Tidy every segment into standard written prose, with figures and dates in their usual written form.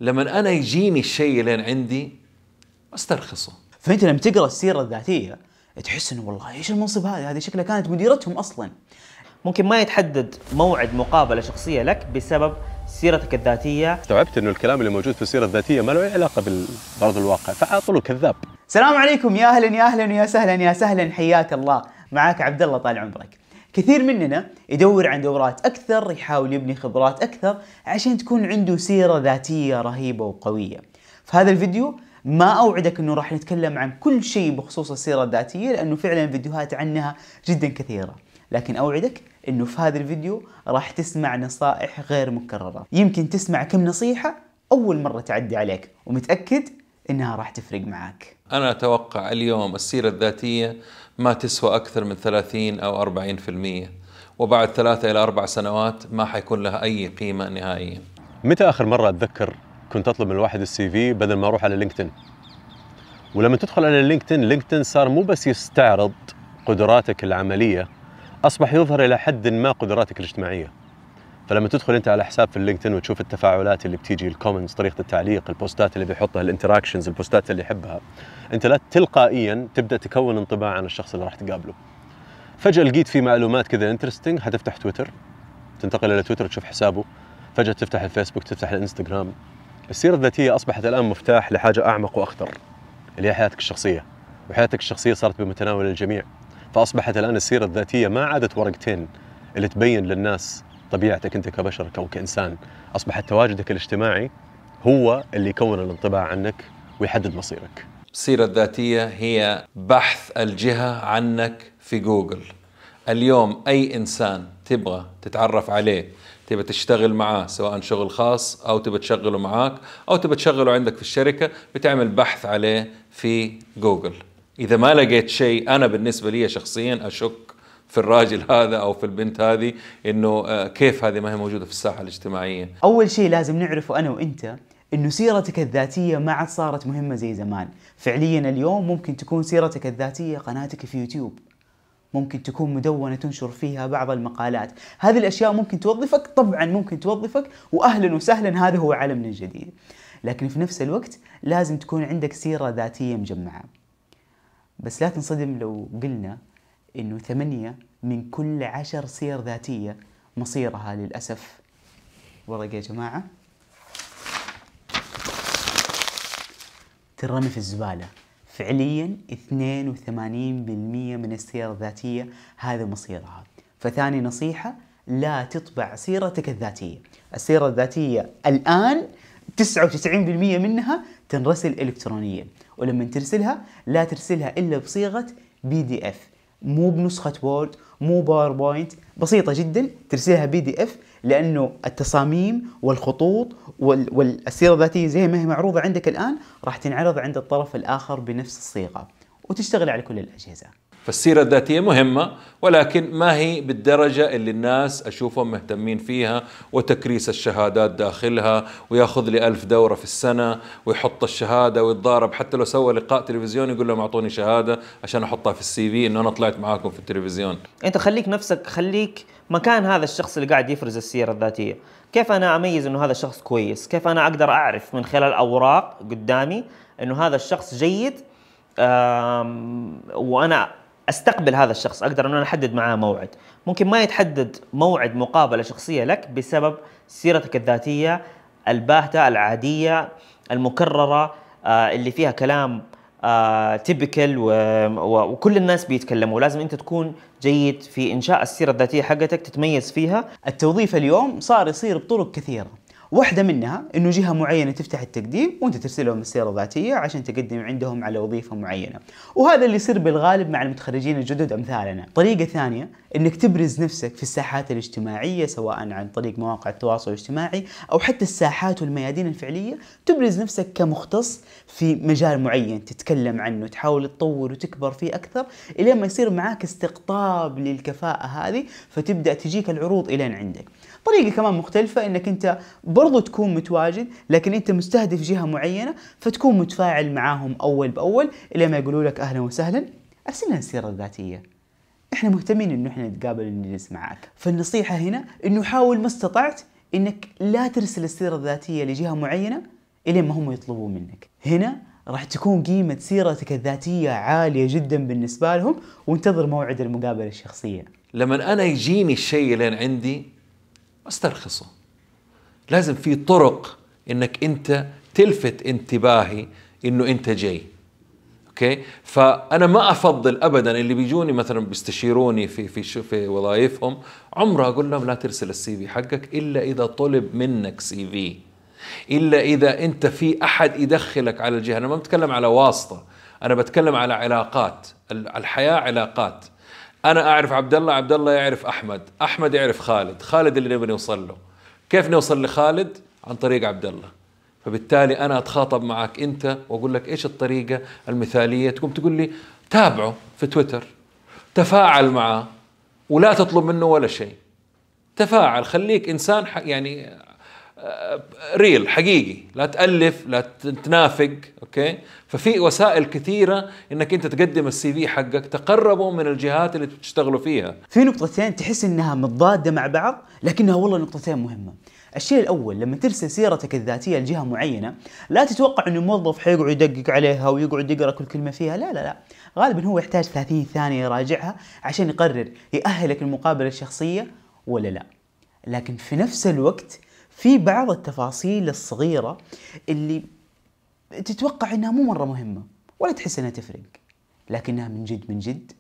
لما أنا يجيني الشيء لين عندي أسترخصه. فأنت لما تقرأ السيرة الذاتية تحس إنه والله إيش المنصب هذه شكلها كانت مديرتهم أصلا. ممكن ما يتحدد موعد مقابلة شخصية لك بسبب سيرتك الذاتية. استوعبت إنه الكلام اللي موجود في السيرة الذاتية ما له أي علاقة بالأرض الواقع، فعطوا له كذاب. السلام عليكم، يا أهلا يا أهلا يا سهلا يا سهلا، حياك الله. معك عبد الله طال عمرك. كثير مننا يدور عن دورات أكثر، يحاول يبني خبرات أكثر عشان تكون عنده سيرة ذاتية رهيبة وقوية. في هذا الفيديو ما أوعدك أنه راح نتكلم عن كل شيء بخصوص السيرة الذاتية، لأنه فعلا فيديوهات عنها جدا كثيرة، لكن أوعدك أنه في هذا الفيديو راح تسمع نصائح غير مكررة. يمكن تسمع كم نصيحة أول مرة تعدي عليك، ومتأكد أنها راح تفرق معك. أنا أتوقع اليوم السيرة الذاتية ما تسوى أكثر من 30 أو 40%، وبعد 3 إلى 4 سنوات ما حيكون لها أي قيمة نهائيا. متى آخر مرة أتذكر كنت أطلب من الواحد السي في بدل ما أروح على لينكدين؟ ولما تدخل على لينكدين صار مو بس يستعرض قدراتك العملية، أصبح يظهر إلى حد ما قدراتك الاجتماعية. فلما تدخل أنت على حساب في اللينكدين وتشوف التفاعلات اللي بتيجي، الكومنتس، طريقة التعليق، البوستات اللي بيحطها، الانتراكشنز، البوستات اللي يحبها، أنت لا تلقائيا تبدأ تكون انطباع عن الشخص اللي راح تقابله. فجأة لقيت في معلومات كذا انترستنج، هتفتح تويتر، تنتقل إلى تويتر تشوف حسابه، فجأة تفتح الفيسبوك، تفتح الانستغرام. السيرة الذاتية أصبحت الآن مفتاح لحاجة أعمق وأخطر، اللي هي حياتك الشخصية. وحياتك الشخصية صارت بمتناول الجميع، فأصبحت الآن السيرة الذاتية ما عادت ورقتين اللي تبين للناس طبيعتك أنت كبشر أو كإنسان. أصبحت تواجدك الاجتماعي هو اللي يكون الانطباع عنك ويحدد مصيرك. السيرة الذاتية هي بحث الجهة عنك في جوجل. اليوم أي إنسان تبغى تتعرف عليه، تبغى تشتغل معاه، سواء شغل خاص أو تبغى تشغله معاك أو تبغى تشغله عندك في الشركة، بتعمل بحث عليه في جوجل. إذا ما لقيت شيء، أنا بالنسبة لي شخصيا أشك في الراجل هذا أو في البنت هذه، إنه كيف هذه ما هي موجودة في الساحة الاجتماعية. أول شيء لازم نعرفه أنا وإنت إنه سيرتك الذاتية ما عاد صارت مهمة زي زمان. فعليا اليوم ممكن تكون سيرتك الذاتية قناتك في يوتيوب، ممكن تكون مدونة تنشر فيها بعض المقالات. هذه الأشياء ممكن توظفك، طبعا ممكن توظفك، وأهلا وسهلا، هذا هو عالمنا الجديد. لكن في نفس الوقت لازم تكون عندك سيرة ذاتية مجمعة. بس لا تنصدم لو قلنا إنه 8 من كل 10 سير ذاتية مصيرها للأسف ورقة يا جماعة ترمي في الزبالة. فعليا 82% من السير الذاتية هذا مصيرها. فثاني نصيحة، لا تطبع سيرتك الذاتية. السيرة الذاتية الآن 99% منها تنرسل إلكترونيا، ولما ترسلها لا ترسلها إلا بصيغة PDF، مو بنسخة وورد، مو باوربوينت، بسيطة جدا ترسلها PDF، لأنه التصاميم والخطوط والسيرة الذاتية زي ما هي معروضة عندك الآن راح تنعرض عند الطرف الآخر بنفس الصيغة، وتشتغل على كل الأجهزة. فالسيرة الذاتية مهمة، ولكن ما هي بالدرجة اللي الناس أشوفهم مهتمين فيها، وتكريس الشهادات داخلها، وياخذ لي 1000 دورة في السنة ويحط الشهادة ويتضارب. حتى لو سوى لقاء تلفزيون يقول لهم أعطوني شهادة عشان أحطها في السي في إنه أنا طلعت معاكم في التلفزيون. أنت خليك نفسك، خليك مكان هذا الشخص اللي قاعد يفرز السيرة الذاتية. كيف أنا أميز إنه هذا الشخص كويس؟ كيف أنا أقدر أعرف من خلال أوراق قدامي إنه هذا الشخص جيد، وأنا استقبل هذا الشخص، اقدر ان انا احدد معاه موعد. ممكن ما يتحدد موعد مقابله شخصيه لك بسبب سيرتك الذاتيه الباهته العاديه المكرره، اللي فيها كلام تيبيكال وكل الناس بيتكلموا. لازم انت تكون جيد في انشاء السيره الذاتيه حقتك، تتميز فيها. التوظيف اليوم صار يصير بطرق كثيره، واحدة منها إنه جهة معينة تفتح التقديم وأنت ترسل لهم السيرة الذاتية عشان تقدم عندهم على وظيفة معينة، وهذا اللي يصير بالغالب مع المتخرجين الجدد أمثالنا. طريقة ثانية إنك تبرز نفسك في الساحات الاجتماعية، سواء عن طريق مواقع التواصل الاجتماعي أو حتى الساحات والميادين الفعلية. تبرز نفسك كمختص في مجال معين، تتكلم عنه، تحاول تطور وتكبر فيه أكثر إلى ما يصير معاك استقطاب للكفاءة هذه، فتبدأ تجيك العروض إلين عندك. طريقة كمان مختلفة إنك أنت برضو تكون متواجد، لكن أنت مستهدف جهة معينة، فتكون متفاعل معاهم أول بأول إلى ما يقولوا لك أهلا وسهلا، أرسل لنا السيرة الذاتية، إحنا مهتمين إنه إحنا نتقابل ونجلس معك. فالنصيحة هنا إنه حاول ما استطعت إنك لا ترسل السيرة الذاتية لجهة معينة الين ما هم يطلبوا منك. هنا راح تكون قيمة سيرتك الذاتية عالية جدا بالنسبة لهم، وانتظر موعد المقابلة الشخصية. لما أنا يجيني الشيء اللي عندي أسترخصه. لازم في طرق إنك أنت تلفت انتباهي إنه أنت جاي. أوكي؟ فأنا ما أفضل أبدا اللي بيجوني مثلا بيستشيروني في وظائفهم، عمره أقول لهم لا ترسل السي في حقك إلا إذا طلب منك سي في، إلا إذا أنت في أحد يدخلك على الجهة. أنا ما بتكلم على واسطة، أنا بتكلم على علاقات. الحياة علاقات. أنا أعرف عبد الله، عبد الله يعرف أحمد، أحمد يعرف خالد، خالد اللي نبي نوصل له. كيف نوصل لخالد؟ عن طريق عبد الله. فبالتالي أنا أتخاطب معك أنت وأقول لك إيش الطريقة المثالية، تقوم تقول لي تابعه في تويتر، تفاعل معه، ولا تطلب منه ولا شيء. تفاعل، خليك إنسان يعني ريل حقيقي، لا تألف، لا تنافق. أوكي؟ ففي وسائل كثيرة إنك أنت تقدم السي في حقك تقربوا من الجهات اللي تشتغلوا فيها. في نقطتين تحس إنها متضادة مع بعض، لكنها والله نقطتين مهمة. الشيء الأول، لما ترسل سيرتك الذاتية لجهة معينة، لا تتوقع إنه الموظف حيقعد يدقق عليها ويقعد يقرأ كل كلمة فيها. لا لا لا، غالبا هو يحتاج 30 ثانية يراجعها عشان يقرر يأهلك المقابلة الشخصية ولا لا. لكن في نفس الوقت في بعض التفاصيل الصغيرة اللي تتوقع إنها مو مرة مهمة ولا تحس إنها تفرق، لكنها من جد من جد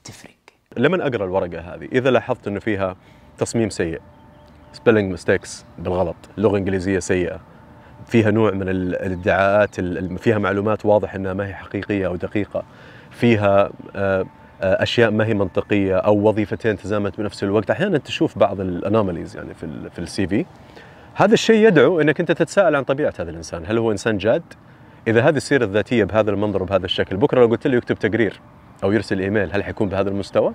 تفرق. لما أقرأ الورقة هذه إذا لاحظت إنه فيها تصميم سيء، spelling mistakes بالغلط، لغة إنجليزية سيئة، فيها نوع من الادعاءات، فيها معلومات واضح إنها ما هي حقيقية أو دقيقة، فيها أشياء ما هي منطقية، أو وظيفتين تزامنت بنفس الوقت. أحيانا تشوف بعض الأنوماليز يعني في السي في. هذا الشيء يدعو انك انت تتساءل عن طبيعه هذا الانسان، هل هو انسان جاد؟ اذا هذه السيره الذاتيه بهذا المنظر وبهذا الشكل، بكره لو قلت له يكتب تقرير او يرسل ايميل، هل حيكون بهذا المستوى؟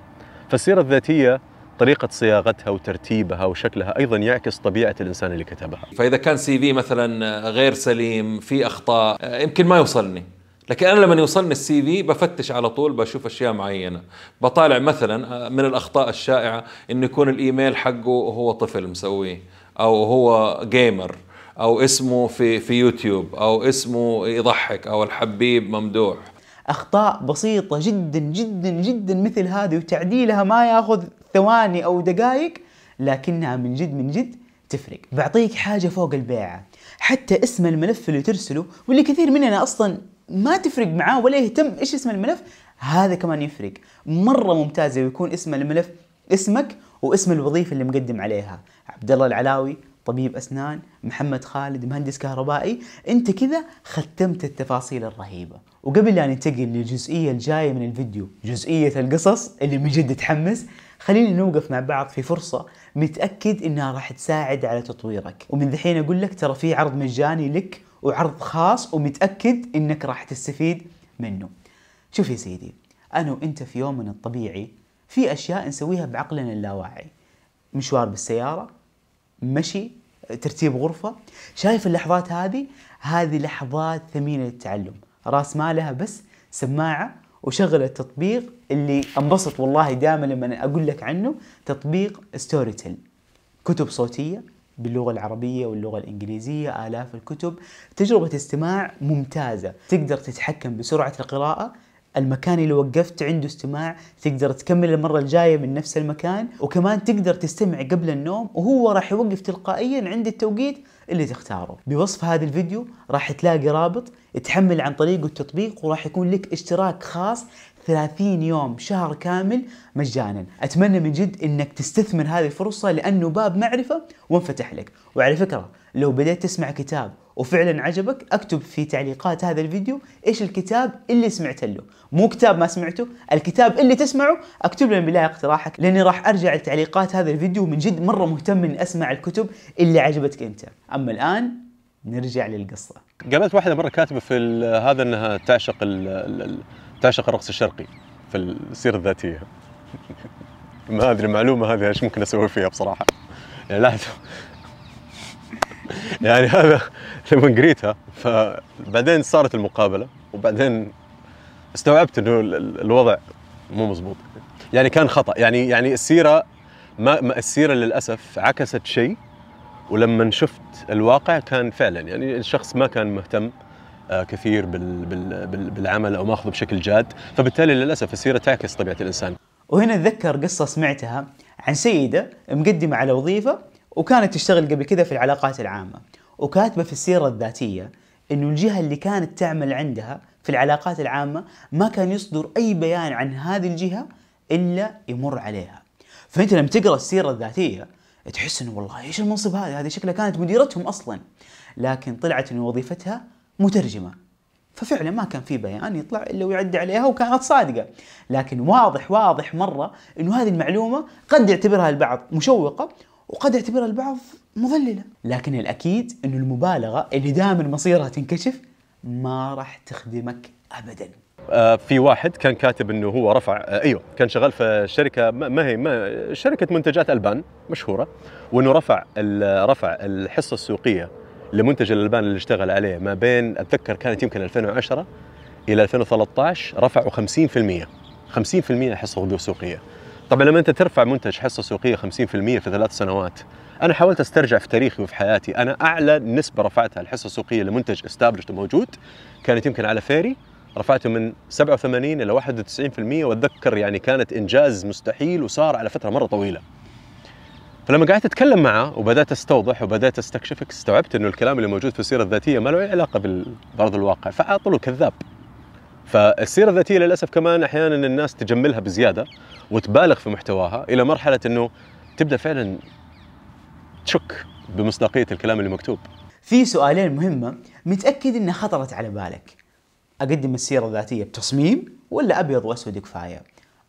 فالسيره الذاتيه طريقه صياغتها وترتيبها وشكلها ايضا يعكس طبيعه الانسان اللي كتبها. فاذا كان سي في مثلا غير سليم، في اخطاء، يمكن ما يوصلني. لكن انا لما يوصلني السي في بفتش على طول، بشوف اشياء معينه، بطالع مثلا من الاخطاء الشائعه انه يكون الايميل حقه هو طفل مسويه، او هو جيمر، او اسمه في يوتيوب، او اسمه يضحك، او الحبيب ممدوح. أخطاء بسيطة جدا جدا جدا مثل هذه وتعديلها ما ياخذ ثواني أو دقائق، لكنها من جد من جد تفرق. بعطيك حاجة فوق البيعة، حتى اسم الملف اللي ترسله، واللي كثير مننا أصلا ما تفرق معاه ولا يهتم إيش اسم الملف، هذا كمان يفرق. مرة ممتازة ويكون اسم الملف اسمك واسم الوظيفة اللي مقدم عليها. عبد الله العلاوي، طبيب أسنان، محمد خالد، مهندس كهربائي. أنت كذا ختمت التفاصيل الرهيبة. وقبل لا ننتقل للجزئية الجاية من الفيديو، جزئية القصص اللي من جد تحمس، خلينا نوقف مع بعض في فرصة متأكد إنها راح تساعد على تطويرك. ومن ذحين أقول لك ترى في عرض مجاني لك وعرض خاص، ومتأكد إنك راح تستفيد منه. شوف يا سيدي، أنا وإنت في يومنا الطبيعي في أشياء نسويها بعقلنا اللاواعي. مشوار بالسيارة، مشي، ترتيب غرفة. شايف اللحظات هذه لحظات ثمينة للتعلم. راس مالها بس سماعة وشغل التطبيق اللي انبسط والله دائما لما أقول لك عنه، تطبيق ستوري تيل. كتب صوتية باللغة العربية واللغة الإنجليزية، آلاف الكتب، تجربة استماع ممتازة. تقدر تتحكم بسرعة القراءة، المكان اللي وقفت عنده استماع تقدر تكمل المرة الجاية من نفس المكان، وكمان تقدر تستمع قبل النوم وهو راح يوقف تلقائيا عند التوقيت اللي تختاره. بوصف هذا الفيديو راح تلاقي رابط تحمل عن طريقه التطبيق، وراح يكون لك اشتراك خاص 30 يوم شهر كامل مجانا. أتمنى من جد إنك تستثمر هذه الفرصة، لأنه باب معرفة وانفتح لك. وعلى فكرة لو بديت تسمع كتاب وفعلا عجبك، اكتب في تعليقات هذا الفيديو ايش الكتاب اللي سمعت له، مو كتاب ما سمعته، الكتاب اللي تسمعه. اكتب لي بالله اقتراحك، لاني راح ارجع لتعليقات هذا الفيديو، من جد مرة مهتم اني اسمع الكتب اللي عجبتك انت. اما الان نرجع للقصة. قابلت واحدة مرة كاتبة في هذا انها تعشق الرقص الشرقي في السيرة الذاتية. ما ادري المعلومة هذه ايش ممكن اسوي فيها بصراحة. يعني لا يعني هذا لما قريتها، فبعدين صارت المقابلة، وبعدين استوعبت انه الوضع مو مزبوط، يعني كان خطأ. يعني السيرة السيرة للأسف عكست شيء، ولما شفت الواقع كان فعلا يعني الشخص ما كان مهتم كثير بالعمل او ماخذه بشكل جاد، فبالتالي للاسف السيره تعكس طبيعه الانسان. وهنا اتذكر قصه سمعتها عن سيده مقدمه على وظيفه وكانت تشتغل قبل كذا في العلاقات العامه، وكاتبه في السيره الذاتيه انه الجهه اللي كانت تعمل عندها في العلاقات العامه ما كان يصدر اي بيان عن هذه الجهه الا يمر عليها. فانت لما تقرا السيره الذاتيه تحس انه والله ايش المنصب هذا، هذه شكلها كانت مديرتهم اصلا، لكن طلعت انه وظيفتها مترجمه، ففعلا ما كان في بيان يطلع الا ويعدي عليها، وكانت صادقه. لكن واضح مره انه هذه المعلومه قد يعتبرها البعض مشوقه وقد يعتبرها البعض مضلله، لكن الاكيد انه المبالغه اللي دائما مصيرها تنكشف ما راح تخدمك ابدا. في واحد كان كاتب انه هو رفع كان شغال في شركه ما شركه منتجات البان مشهوره، وانه رفع الحصه السوقيه لمنتج الالبان اللي اشتغل عليه ما بين اتذكر كانت يمكن 2010 الى 2013 رفعوا 50% حصه سوقيه. طبعا لما انت ترفع منتج حصه سوقيه 50% في 3 سنوات، انا حاولت استرجع في تاريخي وفي حياتي انا اعلى نسبه رفعتها الحصه السوقيه لمنتج استابلشت موجود كانت يمكن على فيري، رفعته من 87 الى 91%، واتذكر يعني كانت انجاز مستحيل وصار على فتره مره طويله. فلما قعدت اتكلم معه وبدات استوضح وبدات استكشف استوعبت انه الكلام اللي موجود في السيره الذاتيه ما له اي علاقه بارض الواقع، فعاطله كذاب. فالسيره الذاتيه للاسف كمان احيانا الناس تجملها بزياده وتبالغ في محتواها الى مرحله انه تبدا فعلا تشك بمصداقيه الكلام اللي مكتوب. في سؤالين مهمه متاكد انها خطرت على بالك: اقدم السيره الذاتيه بتصميم ولا ابيض واسود كفايه؟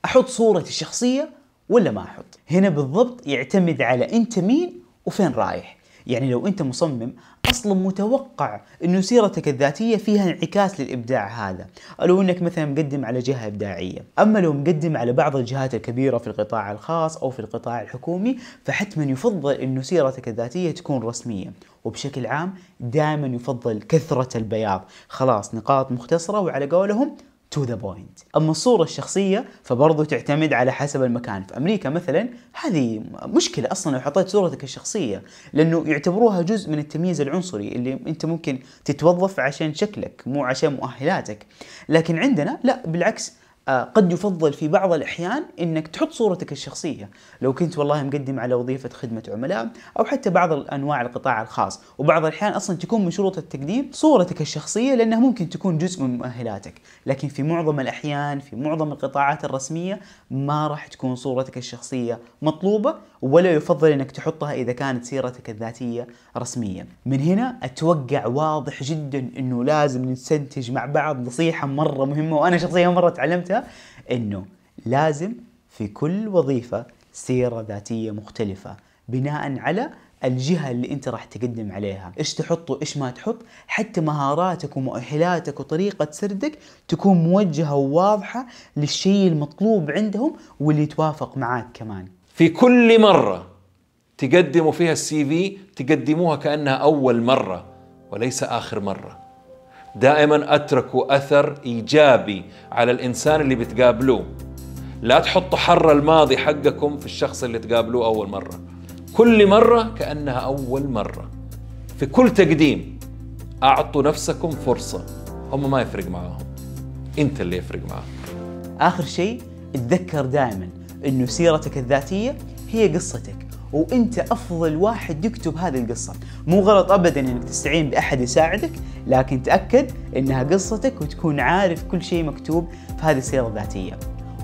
احط صورتي الشخصيه ولا ما احط؟ هنا بالضبط يعتمد على انت مين وفين رايح. يعني لو انت مصمم اصلا متوقع انه سيرتك الذاتيه فيها انعكاس للابداع هذا، لو انك مثلا مقدم على جهه ابداعيه. اما لو مقدم على بعض الجهات الكبيره في القطاع الخاص او في القطاع الحكومي، فحتما يفضل انه سيرتك الذاتيه تكون رسميه. وبشكل عام دائما يفضل كثره البياض، خلاص نقاط مختصره وعلى قولهم to the point. أما الصورة الشخصية فبرضو تعتمد على حسب المكان. في أمريكا مثلا هذه مشكلة أصلا لو حطيت صورتك الشخصية، لأنه يعتبروها جزء من التمييز العنصري اللي أنت ممكن تتوظف عشان شكلك مو عشان مؤهلاتك. لكن عندنا لا، بالعكس، قد يفضل في بعض الأحيان أنك تحط صورتك الشخصية لو كنت والله مقدم على وظيفة خدمة عملاء أو حتى بعض أنواع القطاع الخاص. وبعض الأحيان أصلا تكون من شروط التقديم صورتك الشخصية لأنها ممكن تكون جزء من مؤهلاتك، لكن في معظم الأحيان في معظم القطاعات الرسمية ما راح تكون صورتك الشخصية مطلوبة، ولا يفضل أنك تحطها إذا كانت سيرتك الذاتية رسمية. من هنا أتوقع واضح جدا أنه لازم نستنتج مع بعض نصيحة مرة مهمة، وأنا شخصيا مرة تعلمتها، انه لازم في كل وظيفة سيرة ذاتية مختلفة بناء على الجهة اللي انت راح تقدم عليها. ايش تحط وايش ما تحط، حتى مهاراتك ومؤهلاتك وطريقة سردك تكون موجهة وواضحة للشيء المطلوب عندهم واللي يتوافق معاك كمان. في كل مرة تقدموا فيها السي في تقدموها كأنها أول مرة وليس آخر مرة. دائما اتركوا اثر ايجابي على الانسان اللي بتقابلوه. لا تحطوا حر الماضي حقكم في الشخص اللي تقابلوه اول مره. كل مره كانها اول مره. في كل تقديم اعطوا نفسكم فرصه. هم ما يفرق معاهم، انت اللي يفرق معاك. اخر شيء اتذكر دائما انه سيرتك الذاتيه هي قصتك، وانت افضل واحد يكتب هذه القصة. مو غلط ابدا انك تستعين باحد يساعدك، لكن تأكد انها قصتك وتكون عارف كل شيء مكتوب في هذه السيرة الذاتية.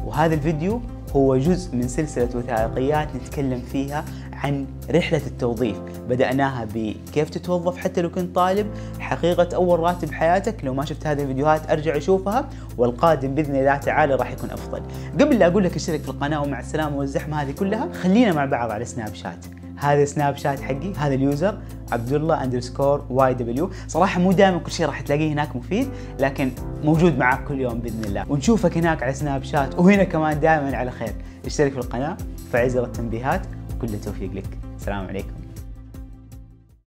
وهذا الفيديو هو جزء من سلسلة وثائقيات نتكلم فيها عن رحلة التوظيف. بدأناها بكيف تتوظف حتى لو كنت طالب، حقيقة أول راتب حياتك. لو ما شفت هذه الفيديوهات أرجع أشوفها، والقادم بإذن الله تعالى راح يكون أفضل. قبل لا أقول لك اشترك في القناة ومع السلامة والزحمة هذه كلها، خلينا مع بعض على سناب شات. هذا سناب شات حقي، هذا اليوزر عبدالله_YW. صراحة مو دائما كل شيء راح تلاقيه هناك مفيد، لكن موجود معك كل يوم بإذن الله. ونشوفك هناك على سناب شات، وهنا كمان دائما على خير. اشترك في القناة، فعل زر التنبيهات، كل التوفيق لك. السلام عليكم.